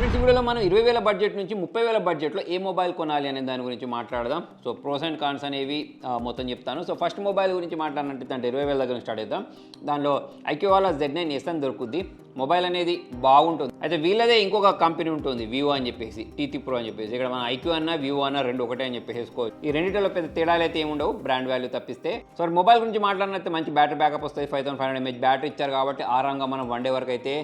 Friends వీడియోలో మనం 20,000 budget నుంచి 30,000 బడ్జెట్లో ఏ మొబైల్ కొనాలి అనే దాని గురించి మాట్లాడదాం. సో ప్రోస్ అండ్ కాన్స్ అనేవి మొత్తం చెప్తాను. సో ఫస్ట్ మొబైల్ గురించి మాట్లాడినట్టు అంటే 20,000 దగ్గర స్టార్ట్ చేద్దాం. దానిలో ఐక్యూవాలా Z9S అని దొరుకుద్ది. మొబైల్ అనేది బాగుంటుంది. అయితే వీళ్ళదే ఇంకొక కంపెనీ ఉంటుంది వివో అని చెప్పేసి, టీటీ ప్రో అని చెప్పేసి. ఇక్కడ మన ఐక్యూ అన్న వివో అన్న రెండు ఒకటే అని చెప్పేసుకోవచ్చు. ఈ రెండింటిలో పెద్ద తేడాలు అయితే ఏముండవు బ్రాండ్ వాల్యూ తప్పిస్తే. సో మొబైల్ గురించి మాట్లాడినట్టు మంచి బ్యాటరీ బ్యాకప్ వస్తుంది. 5500 mAh బ్యాటరీ ఇచ్చారు కాబట్టి ఆరాంగా మనం 1 day వరకు అయితే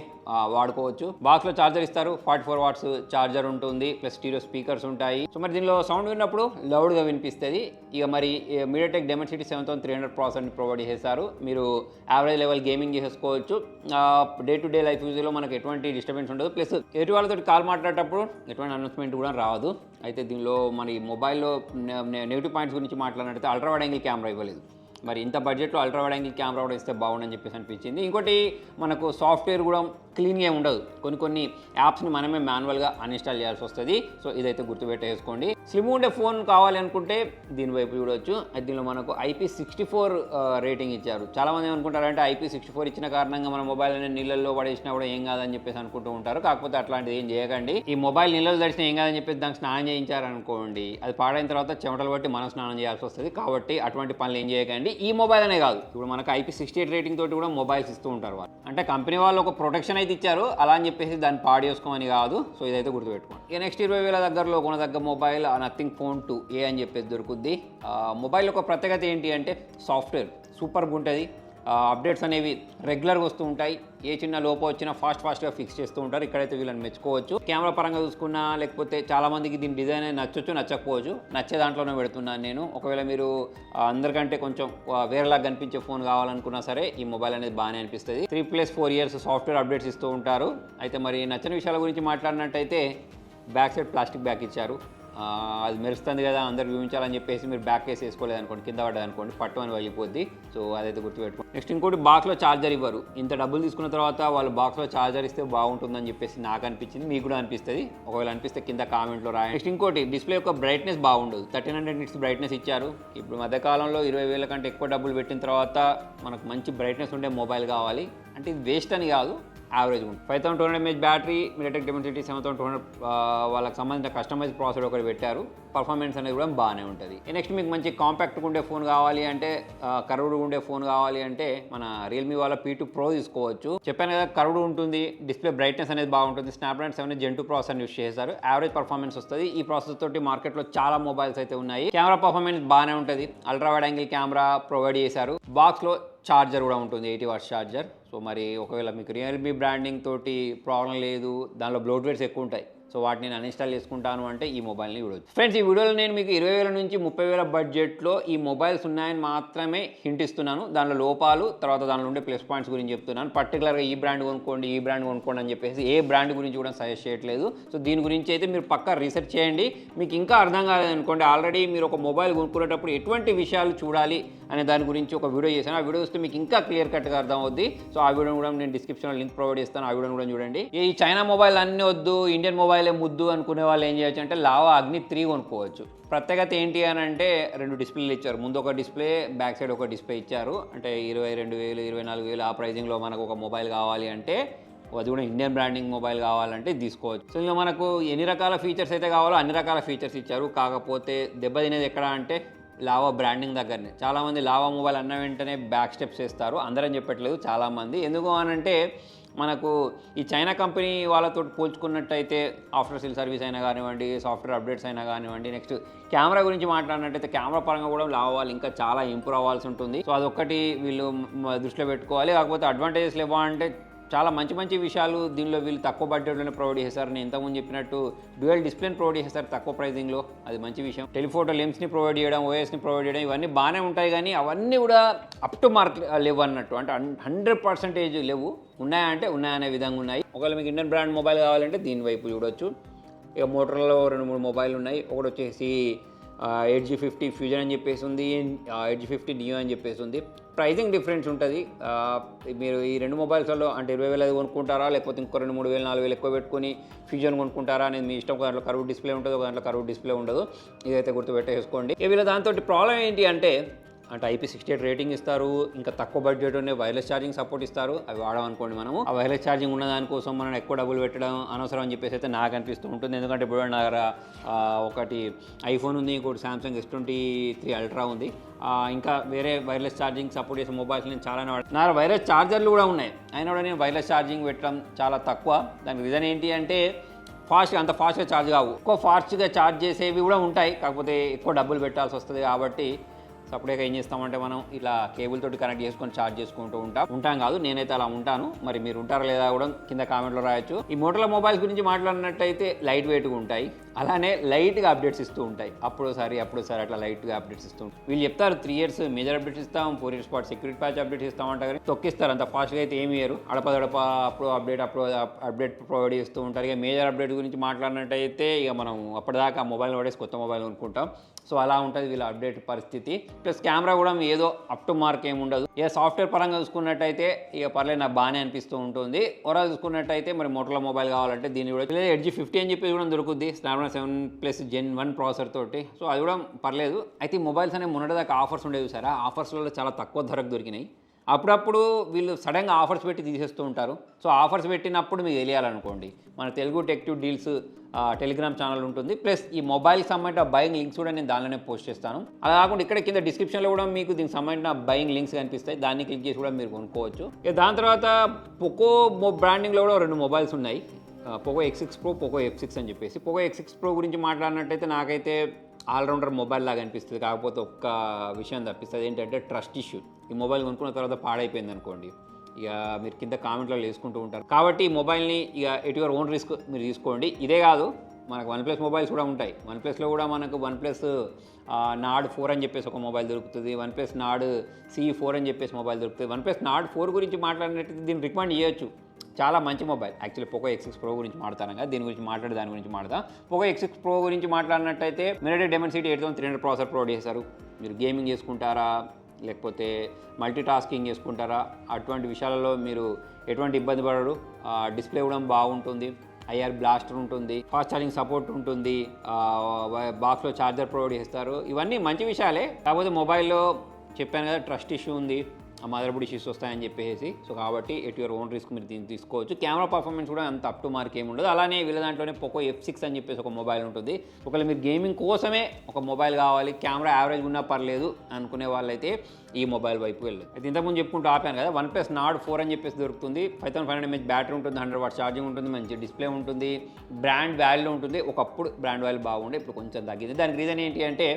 వాడుకోవచ్చు. బాక్స్లో ఛార్జర్ ఇస్తారు, 44 watts ఛార్జర్ ఉంటుంది, ప్లస్ స్టీరియో స్పీకర్స్ ఉంటాయి. సో మరి దీనిలో సౌండ్ విన్నప్పుడు లౌడ్గా వినిపిస్తుంది. ఇక మరి మీడియాటెక్ డైమెన్సిటీ 7300 ప్రాసెసర్ని ప్రొవైడ్ చేస్తారు. మీరు యావరేజ్ లెవెల్ గేమింగ్ చేసేసుకోవచ్చు. డే టు డే లైఫ్ యూజ్లో మనకు ఎటువంటి డిస్టర్బెన్స్ ఉండదు. ప్లస్ ఎటు వాళ్ళతో కాల్ మాట్లాడేటప్పుడు ఎటువంటి అనౌన్స్మెంట్ కూడా రాదు. అయితే దీనిలో మన మొబైల్లో నెగిటివ్ పాయింట్స్ గురించి మాట్లాడినట్లయితే అల్ట్రా వైడ్ యాంగిల్ కెమెరా ఇవ్వలేదు. మరి ఇంత బడ్జెట్లో అల్ట్రా వైడ్ యాంగిల్ కెమెరా కూడా ఇస్తే బాగుండని చెప్పేసి అనిపించింది. ఇంకోటి మనకు సాఫ్ట్వేర్ కూడా క్లీన్గా ఉండదు. కొన్ని యాప్స్ని మనమే మాన్యువల్గా అన్ఇన్స్టాల్ చేయాల్సి వస్తుంది. సో ఇదైతే గుర్తుపెట్టేసుకోండి. స్లిమ్ ఉండే ఫోన్ కావాలి అనుకుంటే దీని వైపు చూడవచ్చు. అయితే దీనిలో మనకు IP64 రేటింగ్ ఇచ్చారు. చాలామంది ఏమనుకుంటారంటే IP64 ఇచ్చిన కారణంగా మన మొబైల్ అనేది నీళ్ళల్లో పడేసినా కూడా ఏం కాదని చెప్పేసి అనుకుంటూ ఉంటారు. కాకపోతే అట్లాంటిది ఏం చేయకండి. ఈ మొబైల్ నీళ్ళలో తడిసినా ఏం కాదని చెప్పేసి దానికి స్నానం చేయించారనుకోండి, అది పాడైన తర్వాత చెమటలు బట్టి మనం స్నానం చేయాల్సి వస్తుంది. కాబట్టి అటువంటి పనులు ఏం చేయకండి. ఈ మొబైల్ అనే కాదు, ఇప్పుడు మనకు IP68 రేటింగ్ తోటి కూడా మొబైల్స్ ఇస్తూ ఉంటారు వాళ్ళు. అంటే కంపెనీ వాళ్ళు ఒక ప్రొటెక్షన్ అయితే ఇచ్చారు, అలా అని చెప్పేసి దాన్ని పాడు చేసుకోమని కాదు. సో ఇదైతే గుర్తుపెట్టుకోండి. ఇక నెక్స్ట్ 20,000 దగ్గరలో కొనదగ్గ మొబైల్ నథింగ్ ఫోన్ 2A అని చెప్పేసి దొరుకుద్ది. మొబైల్ ఒక ప్రత్యేకత ఏంటి అంటే సాఫ్ట్వేర్ సూపర్గా ఉంటుంది. అప్డేట్స్ అనేవి రెగ్యులర్గా వస్తూ ఉంటాయి. ఏ చిన్న లోపం వచ్చినా ఫాస్ట్గా ఫిక్స్ చేస్తూ ఉంటారు. ఇక్కడైతే వీళ్ళని మెచ్చుకోవచ్చు. కెమెరా పరంగా చూసుకున్నా, లేకపోతే చాలామందికి దీని డిజైన్ నచ్చొచ్చు నచ్చకపోవచ్చు. నచ్చే దాంట్లోనే పెడుతున్నాను నేను. ఒకవేళ మీరు అందరికంటే కొంచెం వేరేలాగా కనిపించే ఫోన్ కావాలనుకున్నా సరే ఈ మొబైల్ అనేది బాగానే అనిపిస్తుంది. 3+4 years సాఫ్ట్వేర్ అప్డేట్స్ ఇస్తూ ఉంటారు. అయితే మరి నచ్చిన విషయాల గురించి మాట్లాడినట్టయితే బ్యాక్ సైడ్ ప్లాస్టిక్ బ్యాక్ ఇచ్చారు. అది మెరుస్తుంది కదా, అందరు చూపించాలని చెప్పేసి మీరు బ్యాక్ కేసు వేసుకోలేదు అనుకోండి, కింద పడ్డది అనుకోండి, పట్టు అని వెళ్ళిపోద్ది. సో అదైతే గుర్తుపెట్టుకోండి. నెక్స్ట్ ఇంకోటి, బాక్స్లో ఛార్జర్ ఇవ్వరు. ఇంత డబ్బులు తీసుకున్న తర్వాత వాళ్ళు బాక్స్లో ఛార్జర్ ఇస్తే బాగుంటుందని చెప్పేసి నాకు అనిపించింది. మీకు కూడా అనిపిస్తుంది. ఒకవేళ అనిపిస్తే కింద కామెంట్లో రాయండి. నెక్స్ట్ ఇంకోటి, డిస్ప్లే యొక్క బ్రైట్నెస్ బాగుండదు. 1300 nits బ్రైట్నెస్ ఇచ్చారు. ఇప్పుడు మధ్యకాలంలో 20,000 కంటే ఎక్కువ డబ్బులు పెట్టిన తర్వాత మనకు మంచి బ్రైట్నెస్ ఉండే మొబైల్ కావాలి అంటే ఇది వేస్ట్ అని కాదు, యావరేజ్ ఉంటుంది. 5200 mAh బ్యాటరీ, మీడియాటెక్ డైమెన్సిటీ 7200 వాళ్ళకి సంబంధించిన కస్టమైజ్ ప్రాసెసర్ ఒకటి పెట్టారు. పర్ఫార్మెన్స్ అనేది కూడా బాగానే ఉంటుంది. నెక్స్ట్ మీకు మంచి కాంపాక్ట్గా ఉండే ఫోన్ కావాలి అంటే, కర్వ్డ్ ఉండే ఫోన్ కావాలి అంటే మన రియల్మీ వాళ్ళ P2 Pro తీసుకోవచ్చు. చెప్పాను కదా, కర్వ్డ్ ఉంటుంది, డిస్ప్లే బ్రైట్నెస్ అనేది బాగుంటుంది. స్నాప్డ్రాగన్ 7 Gen 2 ప్రాసెసర్ యూస్ చేశారు. యావరేజ్ పర్ఫార్మెన్స్ వస్తుంది. ఈ ప్రాసెసర్ తోటి మార్కెట్లో చాలా మొబైల్స్ అయితే ఉన్నాయి. కెమెరా పర్ఫార్మెన్స్ బాగానే ఉంటుంది. Ultra wide angle camera provide చేశారు. బాక్స్లో ఛార్జర్ కూడా ఉంటుంది, 80 watts ఛార్జర్. సో మరి ఒకవేళ మీకు రియల్మీ బ్రాండింగ్ తోటి ప్రాబ్లం లేదు, దానిలో బ్లోట్వేర్స్ ఎక్కువ ఉంటాయి, సో వాటిని నేను అన్ఇన్స్టాల్ చేసుకుంటాను అంటే ఈ మొబైల్ని చూడవచ్చు. ఫ్రెండ్స్, ఈ వీడియోలో నేను మీకు 20,000 నుంచి 30,000 బడ్జెట్లో ఈ మొబైల్స్ ఉన్నాయని మాత్రమే హింట్ ఇస్తున్నాను. దానిలో లోపాలు, తర్వాత దానిలో ఉండే ప్లస్ పాయింట్స్ గురించి చెప్తున్నాను. పర్టికులర్గా ఈ బ్రాండ్ కొనుక్కోండి అని చెప్పేసి ఏ బ్రాండ్ గురించి కూడా సజెస్ట్ చేయట్లేదు. సో దీని గురించి అయితే మీరు పక్కా రీసెర్చ్ చేయండి. మీకు ఇంకా అర్థం కాలేదనుకోండి, ఆల్రెడీ మీరు ఒక మొబైల్ కొనుక్కునేటప్పుడు ఎటువంటి విషయాలు చూడాలి అనే దాని గురించి ఒక వీడియో చేశాను. ఆ వీడియో చూస్తే మీకు ఇంకా క్లియర్ కట్గా అర్థం అవుద్ది. సో ఆ వీడియోని కూడా నేను డిస్క్రిప్షన్లో లింక్ ప్రొవైడ్ చేస్తాను. ఆ వీడియోని కూడా చూడండి. ఈ చైనా మొబైల్ అన్నీ వద్దు, ఇండియన్ మొబైలే ముద్దు అనుకునే వాళ్ళు ఏం చేయొచ్చు అంటే లావా అగ్ని 3 కొనుక్కోవచ్చు. ప్రత్యేకత ఏంటి అని అంటే 2 డిస్ప్లేలు ఇచ్చారు. ముందు ఒక డిస్ప్లే, బ్యాక్ సైడ్ ఒక డిస్ప్లే ఇచ్చారు. అంటే 22,000 24,000 ఆ ప్రైజింగ్లో మనకు ఒక మొబైల్ కావాలి అంటే, అది కూడా ఇండియన్ బ్రాండింగ్ మొబైల్ కావాలంటే తీసుకోవచ్చు. సో ఇంకా మనకు ఎన్ని రకాల ఫీచర్స్ అయితే కావాలో అన్ని రకాల ఫీచర్స్ ఇచ్చారు. కాకపోతే దెబ్బ తినేది ఎక్కడ అంటే లావా బ్రాండింగ్ దగ్గరనే. చాలామంది లావా మొబైల్ అన్న వెంటనే బ్యాక్ స్టెప్స్ వేస్తారు. అందరం చెప్పట్లేదు, చాలామంది. ఎందుకు అనంటే మనకు ఈ చైనా కంపెనీ వాళ్ళతో పోల్చుకున్నట్టయితే ఆఫ్టర్ సేల్ సర్వీస్ అయినా కానివ్వండి, సాఫ్ట్వేర్ అప్డేట్స్ అయినా కానివ్వండి, నెక్స్ట్ కెమెరా గురించి మాట్లాడినట్టయితే కెమెరా పరంగా కూడా లావా వాళ్ళు ఇంకా చాలా ఇంప్రూవ్ అవ్వాల్సి ఉంటుంది. సో అదొక్కటి వీళ్ళు దృష్టిలో పెట్టుకోవాలి. కాకపోతే అడ్వాంటేజెస్ లేవా అంటే చాలా మంచి విషయాలు దీనిలో వీళ్ళు తక్కువ బడ్జెట్లోనే ప్రొవైడ్ చేశారు. నేను ఇంతకుముందు చెప్పినట్టు డ్యూయల్ డిస్ప్లేని ప్రొవైడ్ చేస్తారు తక్కువ ప్రైజింగ్లో, అది మంచి విషయం. టెలిఫోటో లెన్స్ని ప్రొవైడ్ చేయడం, ఓఎస్ని ప్రొవైడ్ చేయడం, ఇవన్నీ బాగానే ఉంటాయి. కానీ అవన్నీ కూడా అప్ టు మార్క్ లేవు అన్నట్టు, అంటే 100% లేవు. ఉన్నాయంటే ఉన్నాయనే విధంగా ఉన్నాయి. ఒకవేళ మీకు ఇండియన్ బ్రాండ్ మొబైల్ కావాలంటే దీని వైపు చూడొచ్చు. ఇక మోటరోలాలో 2-3 మొబైల్ ఉన్నాయి. ఒకటి వచ్చేసి 8G50 ఫ్యూజన్ అని చెప్పేసి ఉంది, 8G50 నియో అని చెప్పేసి ఉంది. ప్రైజింగ్ డిఫరెన్స్ ఉంటుంది. మీరు ఈ 2 మొబైల్స్లో అంటే 20,000 కొనుక్కుంటారా, లేకపోతే ఇంకో 2,000, 3,000, 4,000 ఎక్కువ పెట్టుకుని ఫ్యూజన్ కొనుక్కుంటారా అనేది మీ ఇష్టం. ఒక దాంట్లో కర్వ్ డిస్ప్లే ఉంటుంది, ఒక దాంట్లో కర్వ్ డిస్ప్లే ఉండదు. ఇదైతే గుర్తుపెట్టేసుకోండి. వీళ్ళ దాంతో ప్రాబ్లం ఏంటి అంటే అంటే IP68 రేటింగ్ ఇస్తారు, ఇంకా తక్కువ బడ్జెట్ ఉండే వైర్లెస్ ఛార్జింగ్ సపోర్ట్ ఇస్తారు. అవి వాడమనుకోండి మనము ఆ వైర్లెస్ ఛార్జింగ్ ఉన్న దానికోసం మనం ఎక్కువ డబ్బులు పెట్టడం అనవసరం అని చెప్పేసి అయితే నాకు అనిపిస్తూ ఉంటుంది. ఎందుకంటే ఇప్పుడు నా దగ్గర ఒకటి ఐఫోన్ ఉంది, ఇంకోటి సామ్సంగ్ S23 అల్ట్రా ఉంది, ఇంకా వేరే వైర్లెస్ ఛార్జింగ్ సపోర్ట్ చేసే మొబైల్స్ నేను చాలానే వాడు. నా వైర్లెస్ ఛార్జర్లు కూడా ఉన్నాయి, అయినా కూడా నేను వైర్లెస్ ఛార్జింగ్ పెట్టడం చాలా తక్కువ. దానికి రీజన్ ఏంటి అంటే అంత ఫాస్ట్గా ఛార్జ్ కావు, ఎక్కువ ఫాస్ట్గా ఛార్జ్ చేసేవి కూడా ఉంటాయి, కాకపోతే ఎక్కువ డబ్బులు పెట్టాల్సి వస్తుంది. కాబట్టి సపరేట్గా ఏం చేస్తామంటే మనం ఇలా కేబుల్ తోటి కనెక్ట్ చేసుకొని ఛార్జ్ చేసుకుంటూ ఉంటాం కాదు, నేనైతే అలా ఉంటాను. మరి మీరు ఉంటారా లేదా కూడా కింద కామెంట్లో రాయొచ్చు. ఈ మోటోలా మొబైల్స్ గురించి మాట్లాడినట్టయితే లైట్ వెయిట్గా ఉంటాయి, అలానే లైట్గా అప్డేట్స్ ఇస్తూ ఉంటాయి. అప్పుడోసారి అట్లా లైట్గా అప్డేట్స్ ఇస్తూ ఉంటాయి. వీళ్ళు చెప్తారు 3 years మేజర్ అప్డేట్స్ ఇస్తాం, 4 years పాటు సెక్యూరిటీ ప్యాచ్ అప్డేట్స్ ఇస్తామంటారు, కానీ తొక్కిస్తారు. అంత ఫాస్ట్గా అయితే ఏమి ఇయ్యరు, అడపదడప అప్డేట్ ప్రొవైడ్ చేస్తూ ఉంటారు. ఇక మేజర్ అప్డేట్ గురించి మాట్లాడినట్టయితే ఇక మనం అప్పటిదాకా మొబైల్ వాడేసి కొత్త మొబైల్ కొనుక్కుంటాం. సో అలా ఉంటుంది వీళ్ళ అప్డేట్ పరిస్థితి. ప్లస్ కెమెరా కూడా ఏదో అప్ టు మార్క్ ఏమి ఉండదు. ఇక సాఫ్ట్వేర్ పరంగా చూసుకున్నట్టయితే ఇక పర్లేదు నాకు బాగానే అనిపిస్తూ ఉంటుంది. ఓవరాల్ చూసుకున్నట్టయితే మరి మోటోలా మొబైల్ కావాలంటే దీన్ని కూడా Edge 50 అని చెప్పి కూడా దొరుకుద్ది, Snapdragon 7+ Gen 1 ప్రాసెసర్ తోటి. సో అది కూడా పర్లేదు. అయితే ఈ మొబైల్స్ అనేవి మొన్నటిదాకా ఆఫర్స్ ఉండేవి సారా, ఆఫర్స్లో చాలా తక్కువ ధరకు దొరికినాయి. అప్పుడప్పుడు వీళ్ళు సడన్గా ఆఫర్స్ పెట్టి తీసేస్తూ ఉంటారు. సో ఆఫర్స్ పెట్టినప్పుడు మీకు తెలియాలనుకోండి, మన Telugu tech tube deals Telegram channel ఉంటుంది. ప్లస్ ఈ మొబైల్కి సంబంధించిన బయింగ్ లింక్స్ కూడా నేను దానిలోనే పోస్ట్ చేస్తాను. అలా కాకుండా ఇక్కడ కింద డిస్క్రిప్షన్లో కూడా మీకు దీనికి సంబంధించిన బయింగ్ లింక్స్ కనిపిస్తాయి, దాన్ని క్లిక్ చేసి కూడా మీరు కొనుక్కోవచ్చు. ఇక దాని తర్వాత పోకో బ్రాండింగ్లో కూడా 2 మొబైల్స్ ఉన్నాయి, Poco X6 Pro, Poco F6 అని చెప్పేసి. పోకో X6 Pro గురించి మాట్లాడినట్టయితే నాకైతే ఆల్రౌండర్ మొబైల్ లాగా అనిపిస్తుంది. కాకపోతే ఒక్క విషయం తప్పిస్తుంది, ఏంటంటే ట్రస్ట్ ఇష్యూ. ఈ మొబైల్ కొనుక్కున్న తర్వాత పాడైపోయింది అనుకోండి, ఇక మీరు కింద కామెంట్లో వేసుకుంటూ ఉంటారు. కాబట్టి ఈ మొబైల్ని ఇక ఎట్ యువర్ ఓన్ రిస్క్ మీరు తీసుకోండి. ఇదే కాదు, మనకు OnePlus మొబైల్స్ కూడా ఉంటాయి. OnePlusలో కూడా మనకు OnePlus Nord 4 అని చెప్పేసి ఒక మొబైల్ దొరుకుతుంది, OnePlus Nord CE4 అని చెప్పేసి మొబైల్ దొరుకుతుంది. OnePlus Nord 4 గురించి మాట్లాడినట్టయితే దీన్ని రికమెండ్ చేయొచ్చు, చాలా మంచి mobile. Actually Poco X6 Pro గురించి మాట్లాడతాను కదా, దీని గురించి దాని గురించి మాట్లాడదాం. పోకో X6 Pro గురించి మాట్లాడినట్టయితే MediaTek Dimensity 8300 ప్రాసెసర్ ప్రొవైడ్ చేశారు. మీరు గేమింగ్ చేసుకుంటారా, లేకపోతే మల్టీ టాస్కింగ్ చేసుకుంటారా, అటువంటి విషయాలలో మీరు ఎటువంటి ఇబ్బంది పడరు. డిస్ప్లే కూడా బాగుంటుంది, IR బ్లాస్టర్ ఉంటుంది, ఫాస్ట్ ఛార్జింగ్ సపోర్ట్ ఉంటుంది, బాక్స్లో ఛార్జర్ ప్రొవైడ్ చేస్తారు. ఇవన్నీ మంచి విషయాలే. కాకపోతే మొబైల్లో చెప్పాను కదా ట్రస్ట్ ఇష్యూ ఉంది, మదర్ బోర్డ్ ఇష్యూస్ వస్తాయని చెప్పేసి. సో కాబట్టి ఎట్ యువర్ ఓన్ రిస్క్ మీరు దీన్ని తీసుకోవచ్చు. కెమెరా పర్ఫార్మెన్స్ కూడా అంత అప్ టు మార్క్ ఏమి ఉండదు. అలానే వీళ్ళ దాంట్లోనే పోకో F6 అని చెప్పేసి ఒక మొబైల్ ఉంటుంది. ఒకవేళ మీరు గేమింగ్ కోసమే ఒక మొబైల్ కావాలి, కెమెరా యావరేజ్ ఉన్నా పర్లేదు అనుకునే వాళ్ళైతే ఈ మొబైల్ వైపు వెళ్ళదు. అయితే ఇంతకుముందు చెప్పుకుంటూ ఆపాను కదా, OnePlus Nord 4 అని చెప్పేసి దొరుకుతుంది. 5500 mAh బ్యాటరీ ఉంటుంది, 100 వాట్ ఛార్జింగ్ ఉంటుంది, మంచి డిస్ప్లే ఉంటుంది, బ్రాండ్ వాల్యూ ఉంటుంది. ఒకప్పుడు బ్రాండ్ వాల్యూ బాగుండే, ఇప్పుడు కొంచెం తగ్గింది. దానికి రీజన్ ఏంటి అంటే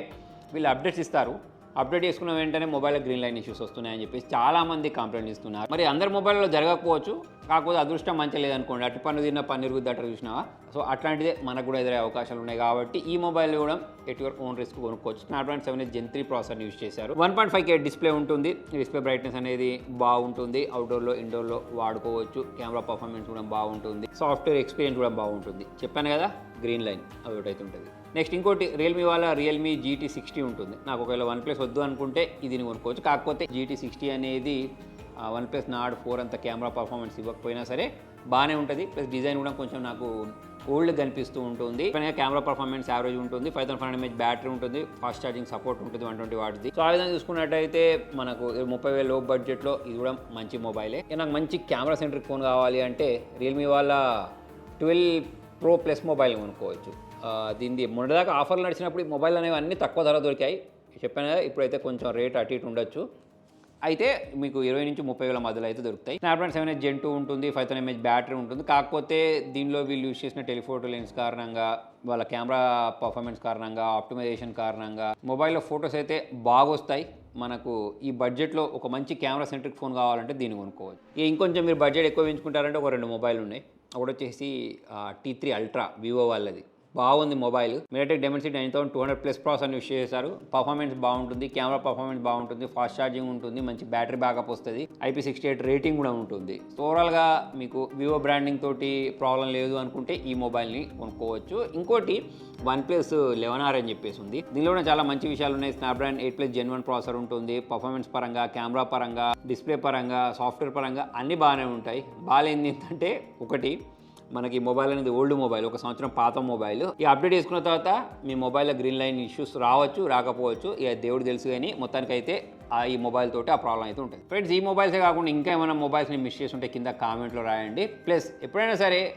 వీళ్ళు అప్డేట్స్ ఇస్తారు, అప్డేట్ చేసుకున్న వెంటనే మొబైల్లో గ్రీన్ లైన్ ఇష్యూస్ వస్తున్నాయని చెప్పేసి చాలామంది కంప్లైంట్ ఇస్తున్నారు. మరి అందరి మొబైల్లో జరగకపోవచ్చు, కాకపోతే అదృష్టం మంచి లేదనుకోండి, అటు పన్ను తిన్న పన్నీర్ గుద్దట చూసినావా. సో అట్లాంటిదే మనకు కూడా ఎదురే అవకాశాలు ఉన్నాయి. కాబట్టి ఈ మొబైల్ కూడా ఎట్ యువర్ ఓన్ రిస్క్ కొనుక్కోవచ్చు. Snapdragon 7 Gen 3 ప్రాసెసర్ని యూస్ చేశారు. 1.5K డిస్ప్లే ఉంటుంది, డిస్ప్లే బ్రైట్నెస్ అనేది బాగుంటుంది, అవుట్డోర్లో ఇండోర్లో వాడుకోవచ్చు. కెమెరా పర్ఫార్మెన్స్ కూడా బాగుంటుంది, సాఫ్ట్వేర్ ఎక్స్పీరియన్స్ కూడా బాగుంటుంది. చెప్పాను కదా గ్రీన్ లైన్ అది ఒకటి అయితే ఉంటుంది. నెక్స్ట్ ఇంకోటి రియల్మీ వాళ్ళ రియల్మీ GT60 ఉంటుంది. నాకు ఒకవేళ OnePlus వద్దు అనుకుంటే ఇది కొనుక్కోవచ్చు. కాకపోతే GT60 అనేది OnePlus Nord 4 అంత కెమెరా పర్ఫార్మెన్స్ ఇవ్వకపోయినా సరే బాగానే ఉంటుంది. ప్లస్ డిజైన్ కూడా కొంచెం నాకు ఓల్డ్ కనిపిస్తూ ఉంటుంది. కెమెరా పర్ఫార్మెన్స్ యావరేజ్ ఉంటుంది, 5500 mAh బ్యాటరీ ఉంటుంది, ఫాస్ట్ ఛార్జింగ్ సపోర్ట్ ఉంటుంది 120 వాట్ది. సో ఆ విధంగా చూసుకున్నట్టయితే మనకు 30,000 లో బడ్జెట్లో ఇది కూడా మంచి మొబైలే. నాకు మంచి కెమెరా సెంట్రిక్ ఫోన్ కావాలి అంటే రియల్మీ వాళ్ళ 12 Pro Plus మొబైల్ కొనుక్కోవచ్చు. దీన్ని మొన్నటిదాకా ఆఫర్లు నడిచినప్పుడు ఈ మొబైల్ అనేవి అన్నీ తక్కువ ధర దొరికాయి, చెప్పాను కదా. ఇప్పుడైతే కొంచెం రేట్ అటు ఇటు ఉండొచ్చు. అయితే మీకు 20 నుంచి 30,000 మధ్యలో అయితే దొరుకుతాయి. Snapdragon 7 Gen 2 ఉంటుంది, 5000 mAh బ్యాటరీ ఉంటుంది. కాకపోతే దీనిలో వీళ్ళు యూజ్ చేసిన టెలిఫోటో లెన్స్ కారణంగా, వాళ్ళ కెమెరా పర్ఫార్మెన్స్ కారణంగా, ఆప్టిమైజేషన్ కారణంగా మొబైల్లో ఫొటోస్ అయితే బాగా వస్తాయి. మనకు ఈ బడ్జెట్లో ఒక మంచి కెమెరా సెంట్రిక్ ఫోన్ కావాలంటే దీన్ని కొనుక్కోవచ్చు. ఇంకొంచెం మీరు బడ్జెట్ ఎక్కువ పెంచుకుంటారంటే ఒక 2 మొబైల్ ఉన్నాయి. ఒకటి వచ్చేసి T3 Ultra వివో వాళ్ళది, బాగుంది మొబైల్. MediaTek Dimensity 9200+ ప్రాసెసర్ని యూస్ చేశారు. పర్ఫార్మెన్స్ బాగుంటుంది, కెమెరా పర్ఫార్మెన్స్ బాగుంటుంది, ఫాస్ట్ ఛార్జింగ్ ఉంటుంది, మంచి బ్యాటరీ బ్యాకప్ వస్తుంది, IP68 రేటింగ్ కూడా ఉంటుంది. ఓవరాల్గా మీకు వివో బ్రాండింగ్ తోటి ప్రాబ్లం లేదు అనుకుంటే ఈ మొబైల్ని కొనుక్కోవచ్చు. ఇంకోటి OnePlus 11R అని చెప్పేసి ఉంది. దీనిలో కూడా చాలా మంచి విషయాలు ఉన్నాయి. Snapdragon 8+ Gen 1 ప్రాసెసర్ ఉంటుంది. పర్ఫార్మెన్స్ పరంగా, కెమెరా పరంగా, డిస్ప్లే పరంగా, సాఫ్ట్వేర్ పరంగా అన్నీ బాగానే ఉంటాయి. బాగాలేంది ఏంటంటే ఒకటి, మనకి మొబైల్ అనేది ఓల్డ్ మొబైల్, 1 సంవత్సరం పాత మొబైల్. ఈ అప్డేట్ చేసుకున్న తర్వాత మీ మొబైల్లో గ్రీన్ లైన్ ఇష్యూస్ రావచ్చు, రాకపోవచ్చు, ఇక దేవుడు తెలుసు. కానీ మొత్తానికైతే ఈ మొబైల్ తోటి ఆ ప్రాబ్లం అయితే ఉంటుంది. ఫ్రెండ్స్, ఈ మొబైల్సే కాకుండా ఇంకా ఏమైనా మొబైల్స్ని మిస్ చేసి ఉంటే కింద కామెంట్లో రాయండి. ప్లస్ ఎప్పుడైనా సరే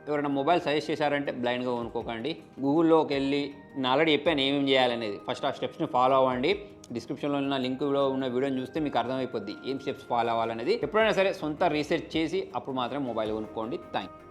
ఎవరైనా మొబైల్ సజెస్ట్ చేశారంటే బ్లైండ్గా కొనుక్కోకండి. గూగుల్లోకి వెళ్ళి నేను ఆల్రెడీ చెప్పాను ఏమేమి చేయాలనేది. ఫస్ట్ ఆ స్టెప్స్ని ఫాలో అవ్వండి. డిస్క్రిప్షన్లో ఉన్న లింక్లో ఉన్న వీడియోని చూస్తే మీకు అర్థమైపోద్ది ఏం స్టెప్స్ ఫాలో అవ్వాలనేది. ఎప్పుడైనా సరే సొంత రీసెర్చ్ చేసి అప్పుడు మాత్రమే మొబైల్ కొనుక్కోండి. Thank you.